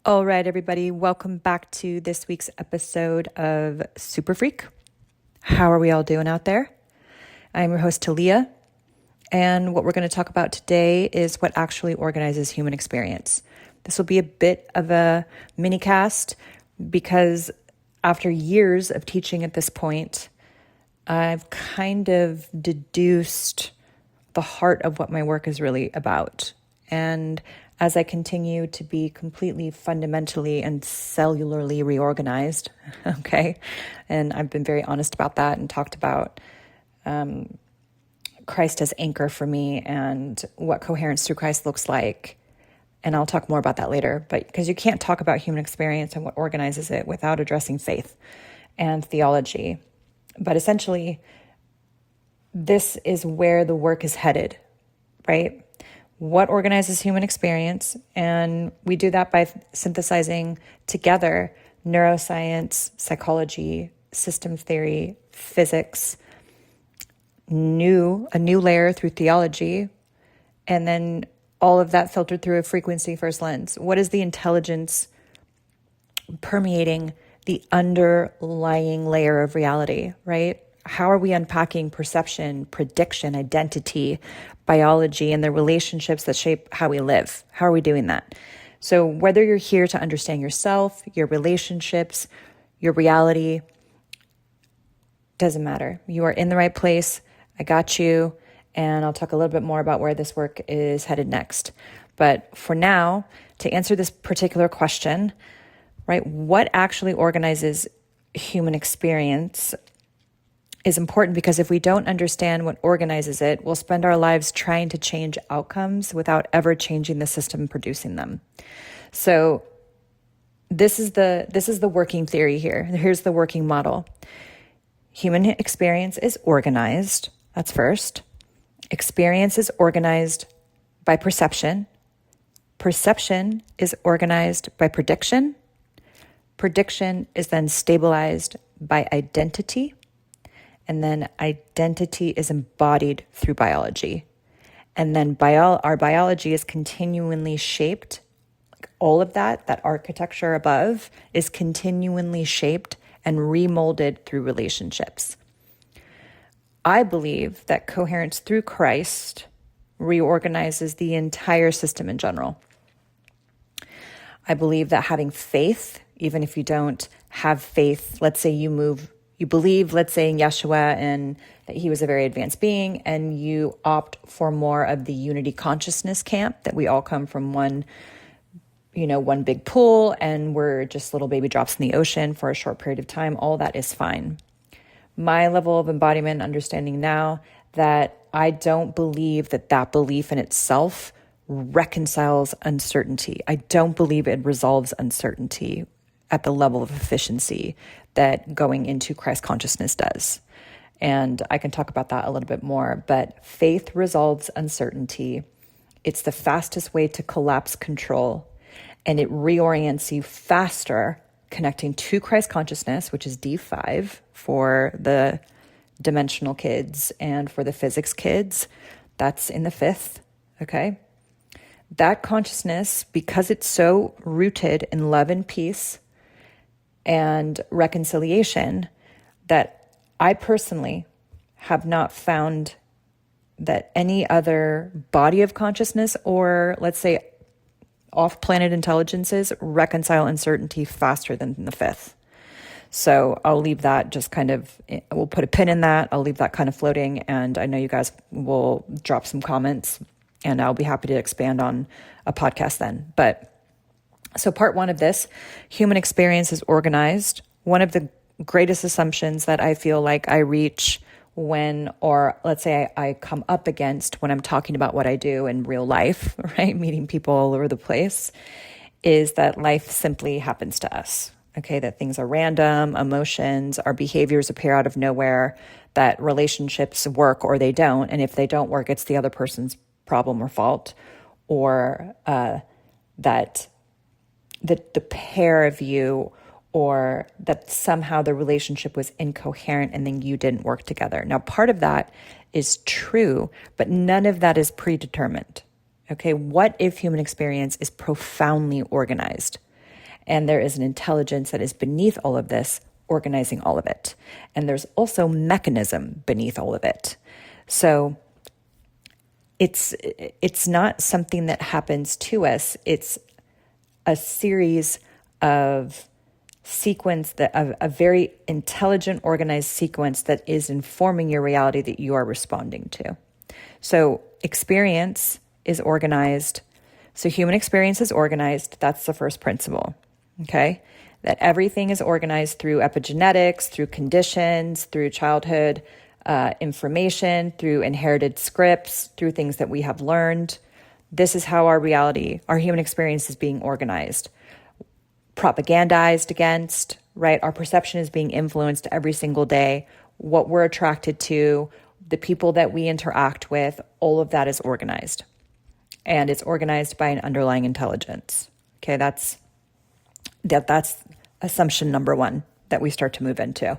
All right, everybody, welcome back to this week's episode of Super Freak. How are we all doing out there? I'm your host, Talia, and what we're going to talk about today is what actually organizes human experience. This will be a bit of a mini cast because after years of teaching at this point, I've kind of deduced the heart of what my work is really about. And as I continue to be completely fundamentally and cellularly reorganized, okay, and I've been very honest about that and talked about Christ as anchor for me and what coherence through Christ looks like. And I'll talk more about that later, but because you can't talk about human experience and what organizes it without addressing faith and theology. But essentially, this is where the work is headed, right? What organizes human experience? And we do that by synthesizing together neuroscience, psychology, system theory, physics, a new layer through theology, and then all of that filtered through a frequency first lens. What is the intelligence permeating the underlying layer of reality, right? How are we unpacking perception, prediction, identity, biology, and the relationships that shape how we live? How are we doing that? So whether you're here to understand yourself, your relationships, your reality, doesn't matter. You are in the right place. I got you. And I'll talk a little bit more about where this work is headed next. But for now, to answer this particular question, right, what actually organizes human experience is important because if we don't understand what organizes it, we'll spend our lives trying to change outcomes without ever changing the system producing them. So this is the working theory here. Here's the working model. Human experience is organized. That's first. Experience is organized by perception. Perception is organized by prediction. Prediction is then stabilized by identity. And then identity is embodied through biology. And then our biology is continually shaped. Like all of that architecture above is continually shaped and remolded through relationships. I believe that coherence through Christ reorganizes the entire system in general. I believe that having faith, even if you don't have faith, let's say you believe, let's say in Yeshua and that he was a very advanced being, and you opt for more of the unity consciousness camp, that we all come from one big pool and we're just little baby drops in the ocean for a short period of time. All that is fine. My level of embodiment understanding now that I don't believe that belief in itself reconciles uncertainty. I don't believe it resolves uncertainty at the level of efficiency that going into Christ consciousness does. And I can talk about that a little bit more, but faith resolves uncertainty. It's the fastest way to collapse control, and it reorients you faster, connecting to Christ consciousness, which is D5 for the dimensional kids and for the physics kids. That's in the fifth, okay? That consciousness, because it's so rooted in love and peace and reconciliation, that I personally have not found that any other body of consciousness, or let's say off-planet intelligences, reconcile uncertainty faster than the fifth. So I'll leave that we'll put a pin in that. I'll leave that kind of floating, and I know you guys will drop some comments, and I'll be happy to expand on a podcast then. But so part one of this, human experience is organized. One of the greatest assumptions that I feel like I reach or let's say I come up against when I'm talking about what I do in real life, right? Meeting people all over the place, is that life simply happens to us. Okay, that things are random, emotions, our behaviors appear out of nowhere, that relationships work or they don't. And if they don't work, it's the other person's problem or fault, or that the pair of you, or that somehow the relationship was incoherent and then you didn't work together. Now, part of that is true, but none of that is predetermined. Okay, what if human experience is profoundly organized? And there is an intelligence that is beneath all of this, organizing all of it. And there's also mechanism beneath all of it. So it's not something that happens to us. It's a series of sequence that a very intelligent, organized sequence that is informing your reality that you are responding to. So experience is organized. So human experience is organized. That's the first principle. Okay? That everything is organized through epigenetics, through conditions, through childhood information, through inherited scripts, through things that we have learned. This is how our reality, our human experience is being organized, propagandized against, right? Our perception is being influenced every single day. What we're attracted to, the people that we interact with, all of that is organized. And it's organized by an underlying intelligence. Okay, that's assumption number one that we start to move into.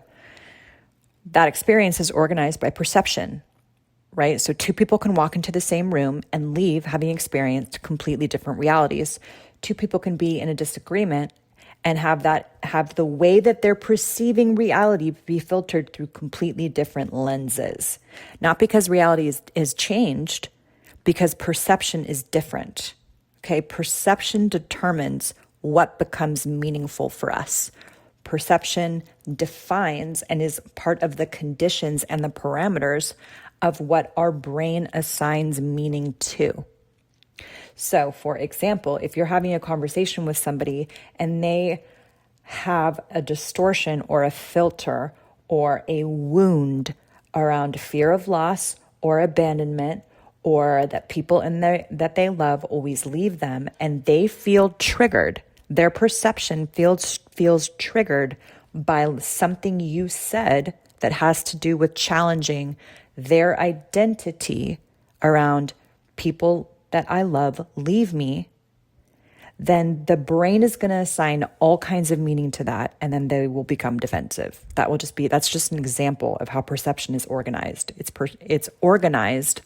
That experience is organized by perception, right? So two people can walk into the same room and leave having experienced completely different realities. Two people can be in a disagreement and have the way that they're perceiving reality be filtered through completely different lenses. Not because reality is changed, because perception is different. Okay, perception determines what becomes meaningful for us. Perception defines and is part of the conditions and the parameters of what our brain assigns meaning to. So, for example, if you're having a conversation with somebody and they have a distortion or a filter or a wound around fear of loss or abandonment, or that people that they love always leave them, and they feel triggered, their perception feels triggered by something you said that has to do with challenging their identity around people that I love leave me, then the brain is going to assign all kinds of meaning to that, and then they will become defensive. That's just an example of how perception is organized. It's organized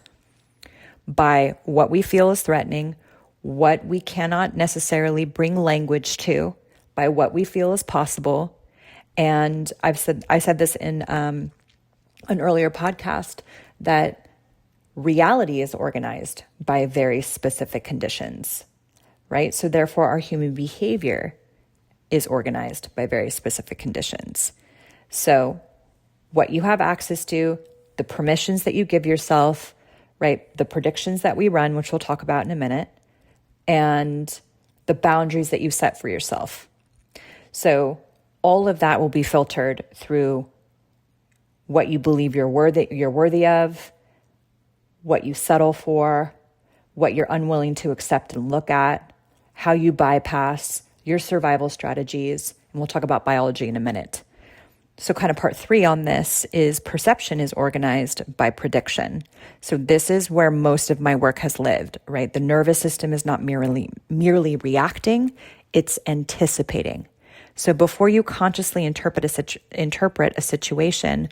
by what we feel is threatening, what we cannot necessarily bring language to, by what we feel is possible. And I said this in an earlier podcast, that reality is organized by very specific conditions, right? So therefore, our human behavior is organized by very specific conditions. So what you have access to, the permissions that you give yourself, right? The predictions that we run, which we'll talk about in a minute, and the boundaries that you set for yourself. So all of that will be filtered through what you believe you're worthy of, what you settle for, what you're unwilling to accept and look at, how you bypass your survival strategies. And we'll talk about biology in a minute. So kind of part 3 on this is perception is organized by prediction. So this is where most of my work has lived, right? The nervous system is not merely reacting, it's anticipating. So before you consciously interpret a situation,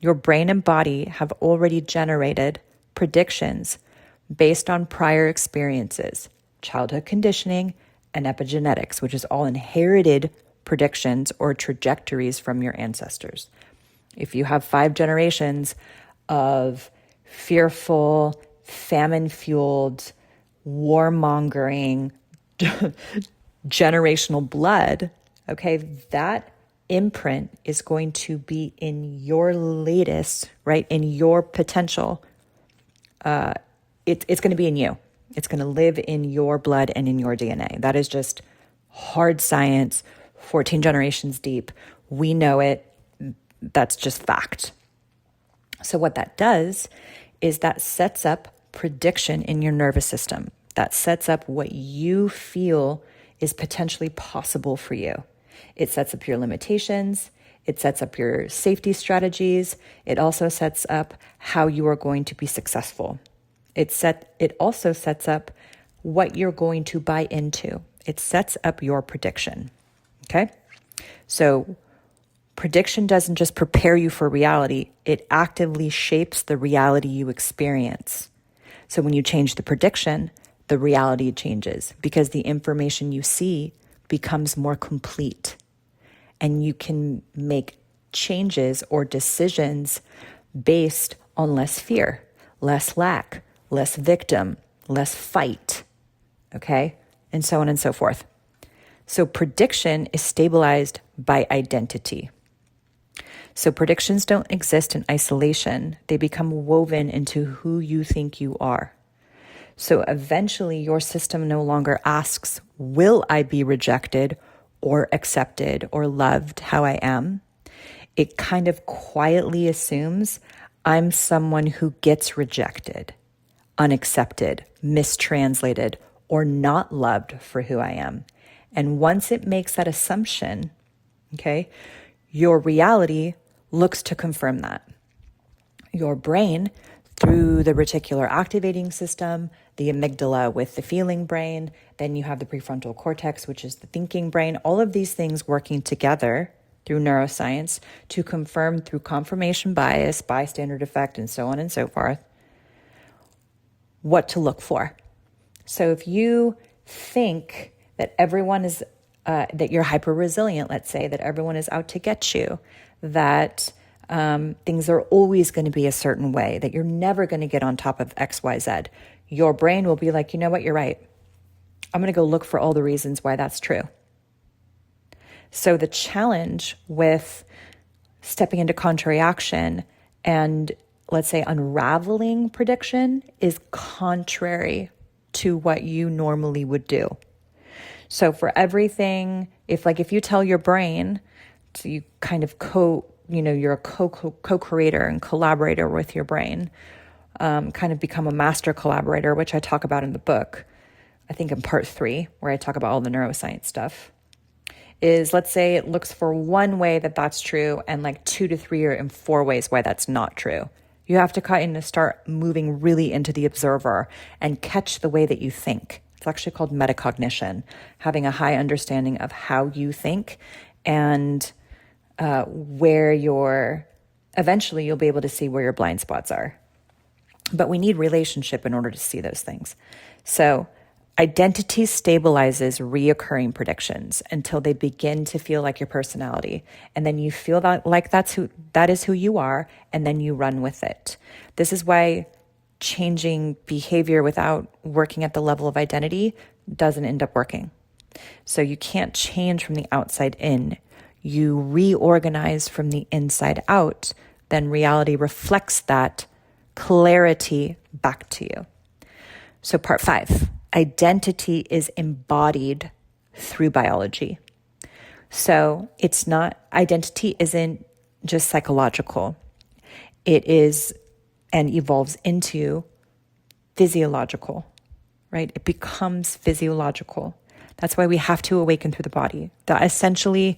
your brain and body have already generated predictions based on prior experiences, childhood conditioning, and epigenetics, which is all inherited predictions or trajectories from your ancestors. If you have 5 generations of fearful, famine-fueled, warmongering, generational blood, okay, that imprint is going to be in your latest, right, in your potential. It's going to be in you. It's going to live in your blood and in your DNA. That is just hard science, 14 generations deep. We know it. That's just fact. So what that does is that sets up prediction in your nervous system. That sets up what you feel is potentially possible for you. It sets up your limitations. It sets up your safety strategies. It also sets up how you are going to be successful. It also sets up what you're going to buy into. It sets up your prediction. Okay? So prediction doesn't just prepare you for reality, it actively shapes the reality you experience. So when you change the prediction, the reality changes because the information you see becomes more complete, and you can make changes or decisions based on less fear, less lack, less victim, less fight, okay? And so on and so forth. So prediction is stabilized by identity. So predictions don't exist in isolation. They become woven into who you think you are. So eventually your system no longer asks, will I be rejected or accepted or loved how I am? It kind of quietly assumes I'm someone who gets rejected, unaccepted, mistranslated, or not loved for who I am. And once it makes that assumption, okay, your reality looks to confirm that. Your brain, through the reticular activating system, the amygdala with the feeling brain, then you have the prefrontal cortex, which is the thinking brain, all of these things working together through neuroscience to confirm through confirmation bias, bystander effect, and so on and so forth, what to look for. So if you think that everyone is, that you're hyper resilient, let's say, that everyone is out to get you, that things are always going to be a certain way, that you're never going to get on top of X, Y, Z, your brain will be like, you know what, you're right. I'm going to go look for all the reasons why that's true. So the challenge with stepping into contrary action and, let's say, unraveling prediction is contrary to what you normally would do. So for everything, if you tell your brain, so you kind of you're a co-creator and collaborator with your brain, kind of become a master collaborator, which I talk about in the book, I think in part 3, where I talk about all the neuroscience stuff, is let's say it looks for one way that that's true and like 2 to 3 or in 4 ways why that's not true. You have to kind of start moving really into the observer and catch the way that you think. It's actually called metacognition, having a high understanding of how you think and eventually you'll be able to see where your blind spots are. But we need relationship in order to see those things. So identity stabilizes reoccurring predictions until they begin to feel like your personality. And then you feel that like that is who you are, and then you run with it. This is why changing behavior without working at the level of identity doesn't end up working. So you can't change from the outside in. You reorganize from the inside out, then reality reflects that clarity back to you. So part 5, identity is embodied through biology. So identity isn't just psychological. It is and evolves into physiological, right? It becomes physiological. That's why we have to awaken through the body. That essentially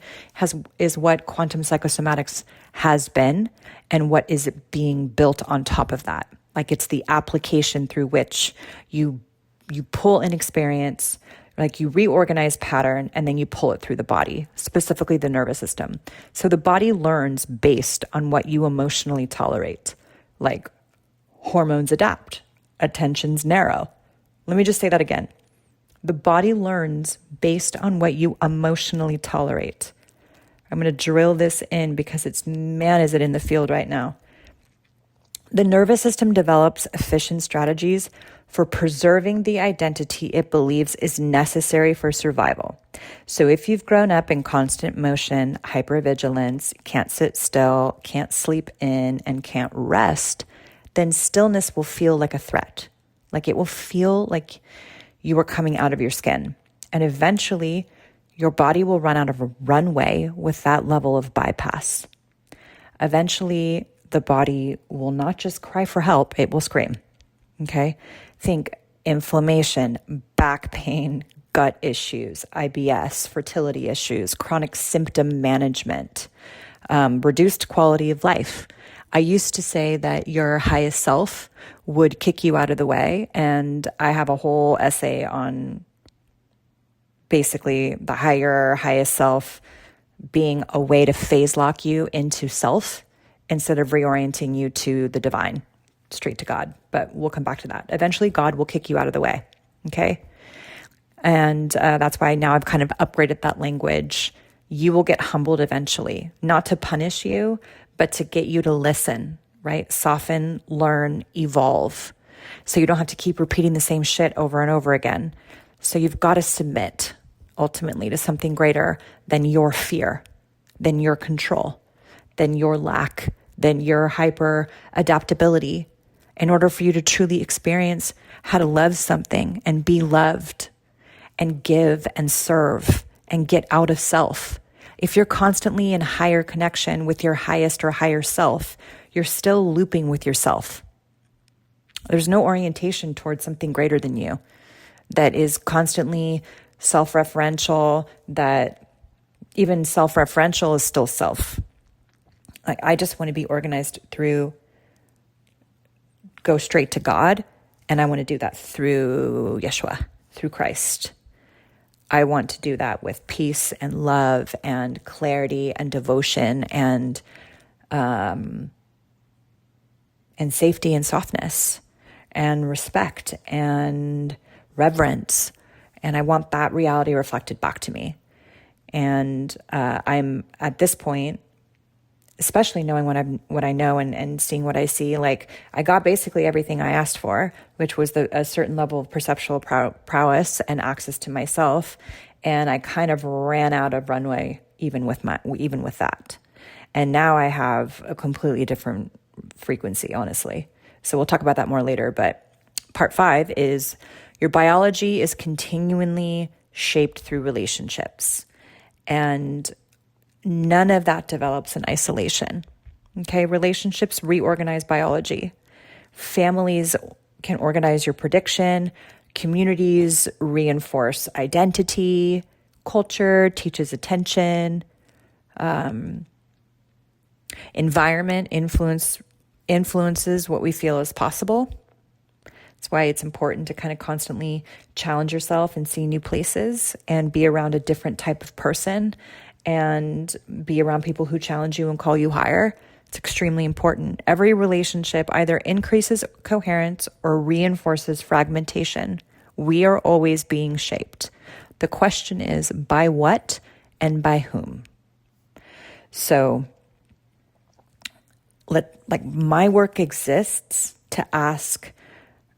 is what quantum psychosomatics has been and what is being built on top of that. Like it's the application through which you pull an experience, like you reorganize pattern, and then you pull it through the body, specifically the nervous system. So the body learns based on what you emotionally tolerate. Like hormones adapt, attentions narrow. Let me just say that again. The body learns based on what you emotionally tolerate. I'm going to drill this in because is it in the field right now. The nervous system develops efficient strategies for preserving the identity it believes is necessary for survival. So if you've grown up in constant motion, hypervigilance, can't sit still, can't sleep in, and can't rest, then stillness will feel like a threat. Like it will feel like you are coming out of your skin. And eventually, your body will run out of a runway with that level of bypass. Eventually, the body will not just cry for help, it will scream. Okay? Think inflammation, back pain, gut issues, IBS, fertility issues, chronic symptom management, reduced quality of life. I used to say that your highest self would kick you out of the way, and I have a whole essay on basically the highest self being a way to phase lock you into self instead of reorienting you to the divine, straight to God. But we'll come back to that. Eventually, God will kick you out of the way, okay? And that's why now I've kind of upgraded that language. You will get humbled eventually, not to punish you, but to get you to listen, right? Soften, learn, evolve. So you don't have to keep repeating the same shit over and over again. So you've got to submit ultimately to something greater than your fear, than your control, than your lack, than your hyper adaptability, in order for you to truly experience how to love something and be loved and give and serve and get out of self. If you're constantly in higher connection with your highest or higher self, you're still looping with yourself. There's no orientation towards something greater than you that is constantly self-referential, that even self-referential is still self. I just want to be organized through, go straight to God, and I want to do that through Yeshua, through Christ. I want to do that with peace and love and clarity and devotion and safety and softness and respect and reverence. And I want that reality reflected back to me. And I'm at this point, especially knowing what I know and seeing what I see, like I got basically everything I asked for, which was a certain level of perceptual prowess and access to myself. And I kind of ran out of runway even with that. And now I have a completely different frequency, honestly. So we'll talk about that more later. But part 5 is your biology is continually shaped through relationships. And none of that develops in isolation. Okay, relationships reorganize biology. Families can organize your prediction. Communities reinforce identity. Culture teaches attention. Environment influences what we feel is possible. That's why it's important to kind of constantly challenge yourself and see new places and be around a different type of person and be around people who challenge you and call you higher. It's extremely important. Every relationship either increases coherence or reinforces fragmentation. We are always being shaped. The question is by what and by whom? So my work exists to ask,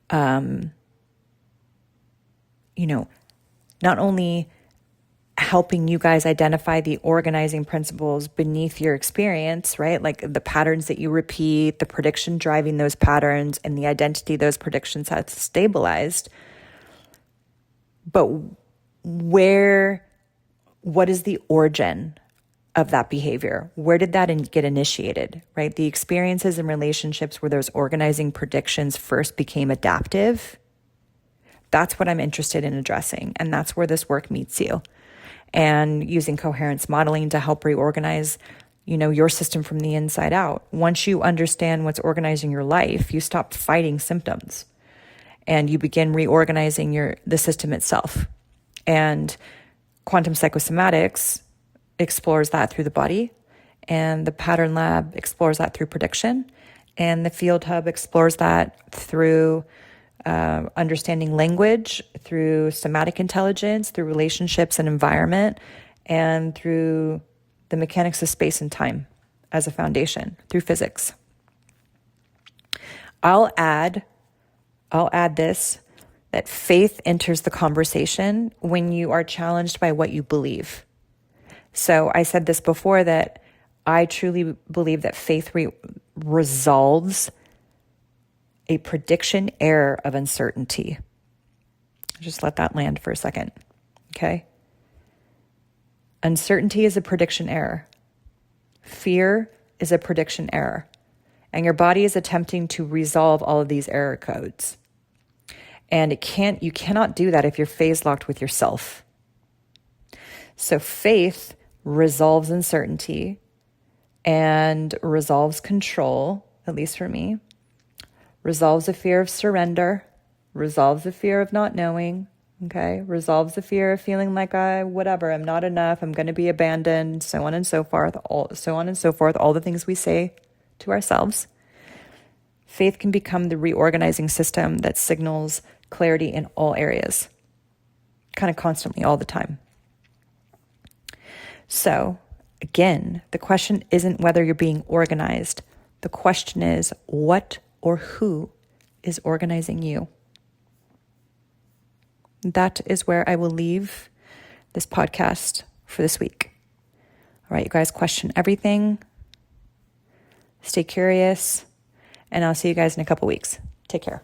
not only helping you guys identify the organizing principles beneath your experience, right? Like the patterns that you repeat, the prediction driving those patterns, and the identity those predictions have stabilized. But what is the origin of that behavior? Where did that get initiated, right? The experiences and relationships where those organizing predictions first became adaptive. That's what I'm interested in addressing. And that's where this work meets you. And using coherence modeling to help reorganize, your system from the inside out. Once you understand what's organizing your life, you stop fighting symptoms and you begin reorganizing the system itself. And quantum psychosomatics explores that through the body, and the pattern lab explores that through prediction, and the field hub explores that through understanding language, through somatic intelligence, through relationships and environment, and through the mechanics of space and time as a foundation, through physics. I'll add this, that faith enters the conversation when you are challenged by what you believe. So I said this before, that I truly believe that faith resolves a prediction error of uncertainty. Just let that land for a second, okay? Uncertainty is a prediction error. Fear is a prediction error. And your body is attempting to resolve all of these error codes. And you cannot do that if you're phase locked with yourself. So faith resolves uncertainty and resolves control, at least for me, resolves the fear of surrender, resolves the fear of not knowing, okay, resolves the fear of feeling like I'm not enough, I'm going to be abandoned, so on and so forth, all the things we say to ourselves. Faith can become the reorganizing system that signals clarity in all areas. kind of constantly all the time. So again, the question isn't whether you're being organized. The question is what or who is organizing you. That is where I will leave this podcast for this week. All right, you guys, question everything. Stay curious, and I'll see you guys in a couple weeks. Take care.